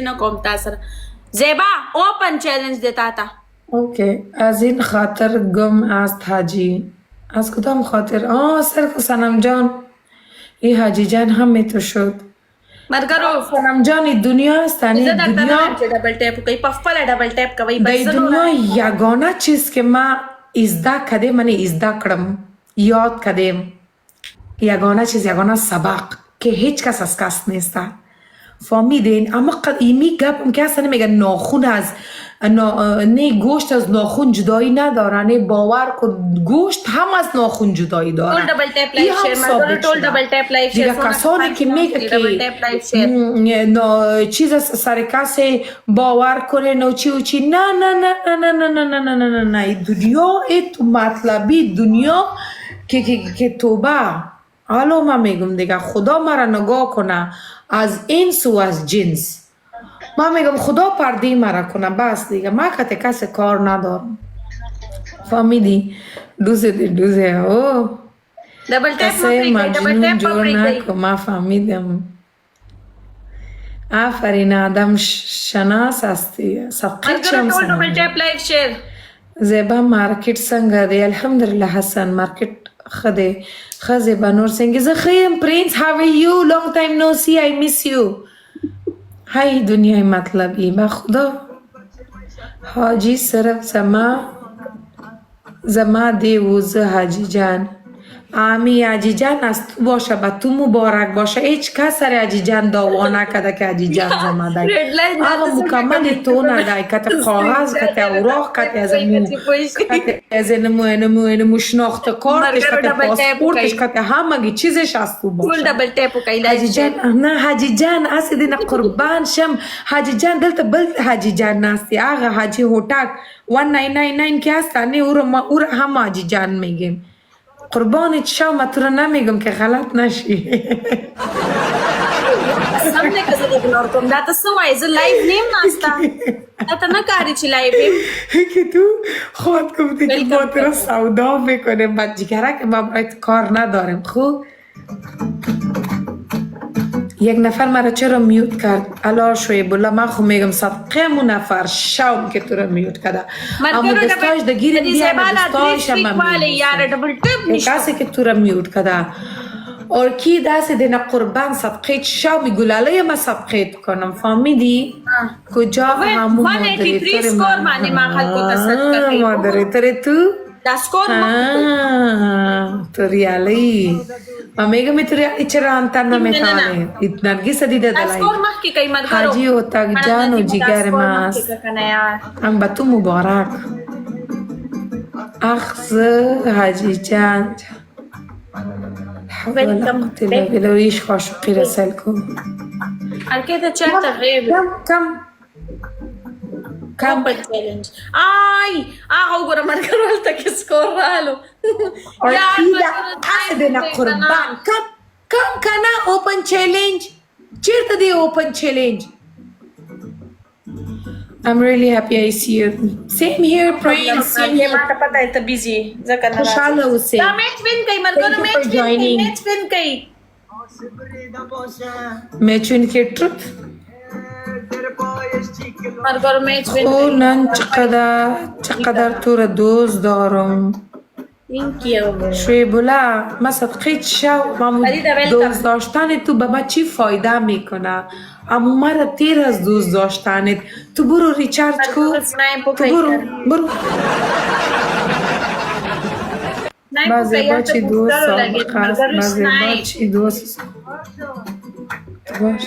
نکوم تاسو سره. زیبا اوپن چیلنج دیتا تا. اوکی. از این خاطر گم است حاجی. از کدام خاطر؟ سر سنم جان. این حاجی جان هم می تو شد. مرگرو سنم جان دنیا است. زه درته نه وایم چې ډبل ټیپ کوئ، په خپله ډبل ټیپ کوئ. د دنیا یگانه چیز که ما ازده کده من ازده کردم یاد کدیم، یگانه چیز، یگانه سبق که هیچ کس از کس نیسته. فهمیدین؟ اما قدیمی گپ که اصلا میگن ناخون از نه گوشت از ناخون جدایی نداره. نه باور کن گوشت هم از ناخون جدایی داره. ټول ډبل ټیپ لایک شیر مدار، ټول ډبل ټیپ لایک شیر. دیگه کسانی که میگه که چیز سر کسی باور کنه نو چی و چی، نه نه نه نه نه نه نه نه نه نه نه. دنیا تو مطلبی دنیا که توبه. حالا من میگم دیگه خدا مرا نگاه کنه از اینس و از جنس. من میگم خدا پرده مرا کنه بس دیگه. من که کسی کار ندارم. فهمیدی؟ دوزه او ډبل ټیپ کسی مجنون جور مپریږدئ. نکو. من فهمیدم. آفرین آدم شناس هستی. سبقیت شم ټول سنم. ډبل ټیپ لایک شیر. زیبا مارکیٹ څنګه دی؟ الحمدلله حسن مارکیٹ خده زیبا نور څنګه؟ زه خیم پرنس. how are you? long time no see. I miss you. های دنیای مطلبی با خدا حاجی صرف زما دیوز حاجی جان. آمی حاجی جان از تو باشه با تو مبارک باشه. هیچ کس سر حاجی جان دعوا نکده که حاجی جان زما دای. آقا مکمل تو ندای کت کاغذ کت اوراق کت از نمو شناخت کارتش کت پاسپورتش کت همگی چیزش از تو باشه. ټول ډبل ټیپ کوئ حاجی جان نه حاجی جان اسی دینا قربان شم. حاجی جان دلته بل حاجی جان ناستی آقا حاجی هوتک 1999 که هستنی او هم حاجی جان میگیم. قربانت شم. تو رو نمیگم که غلط نشی. سم نه که زه اګنور کوم. دا ته څه وایې؟ زه لایو نیم ناسته. دا ته نه کاری چې لایو یم. که تو خود گفتی که با تو رو سودا میکنیم بعد جگره که ما باید کار نداریم. خوب یک نفر مرا چرا میوت کرد؟ الا شویب الله من خو میگم صدقه مو نفر شوم که تو رو میوت کرده. اما دستاش دگیرم بیان دستاش هم میوت کسی که تو رو میوت کرده. اور کی دست دینا قربان صدقه شومی گلالئی ما صدقه کنم. فهمیدی؟ کجا همون مادریتر سکور معنی ما خلقو تصدقه کهی. مادریتر تو؟ دا سکور تو ریالی. ما میگم تو ریالی چرا انتر نمیتانه. نرگس دیده دلایی. اسکور مخی کهی مرگرو. حاجی و تک جان و جگر ماست. هم با تو مبارک. اخذ حاجی جان. حول ولا قوة الا بالله. ویش خاشقی رسل کن. الکه چرته غیب. کم چیلنج. آی آقا وګوره مرګرو هلته کې سکور رالو. اسی دینا قربان کم کنه اوپن چیلنج. چیرته دی اوپن چیلنج؟ I'm really happy I see you. Same here, Prince. Same here. ما ته پته ای ته بیزی ځکه نه خوشاله اوسئ. دا میچ وین کوي مرګرو. میچ وین کوي. میچ وین کی ټروت مرګرو میچ وین او نن چقدر تو را دوست دارم. شویب الله ما صدقیت شو. دوست داشتن تو به ما چی فایده میکنه؟ اما مرا تیر از دوست داشتنت. تو برو ریچارج کو. تو برو بعضی با چی دوست سابق است. بعضی با چی دوست باش.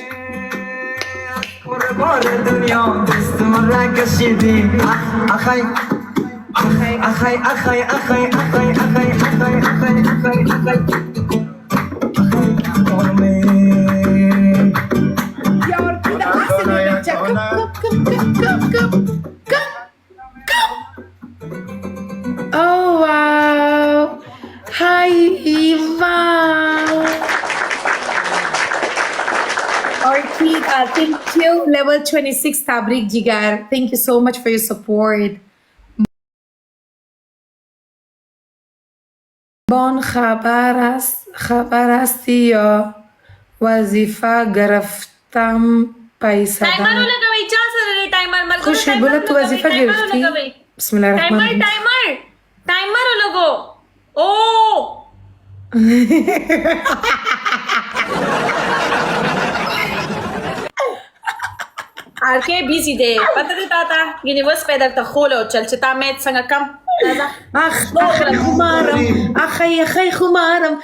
دنیا دستم را کشیدی. اخی اخی اخی اخی اخی اخی اخی اخی اخی Oh wow! Hi Eva. Orchid, thank you. Level 26 Tabrik Jigar. Thank you so much for your support. بان خبر هستی یا وظیفه گرفتم پیسه ټایمر ولګوي چا سره دی ټایمر ملګرو خوشی بوله تو وظیفه گرفتی بسم الله الرحمن الرحیم ټایمر ولګو او آرکے بیزی دے پتہ دیتا تھا یونیورس پیدا تا خولو چل چتا میت سنگا کم اخی خمارم اخی خمارم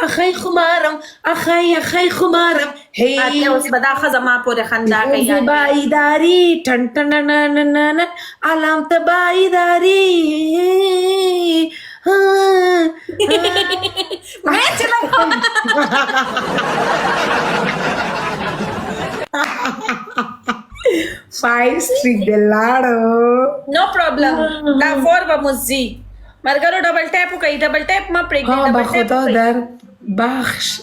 اخی خمارم اخی خمارم آرکے اس بدا خزا ما پورے خندہ کئی زیبائی داری ٹن ٹن نن علامت بائی داری میں چلا Five streak de lado. No problem. La forma muzzi. Margaro double tap کئی double tap ما پریک हाँ بخدا در بخش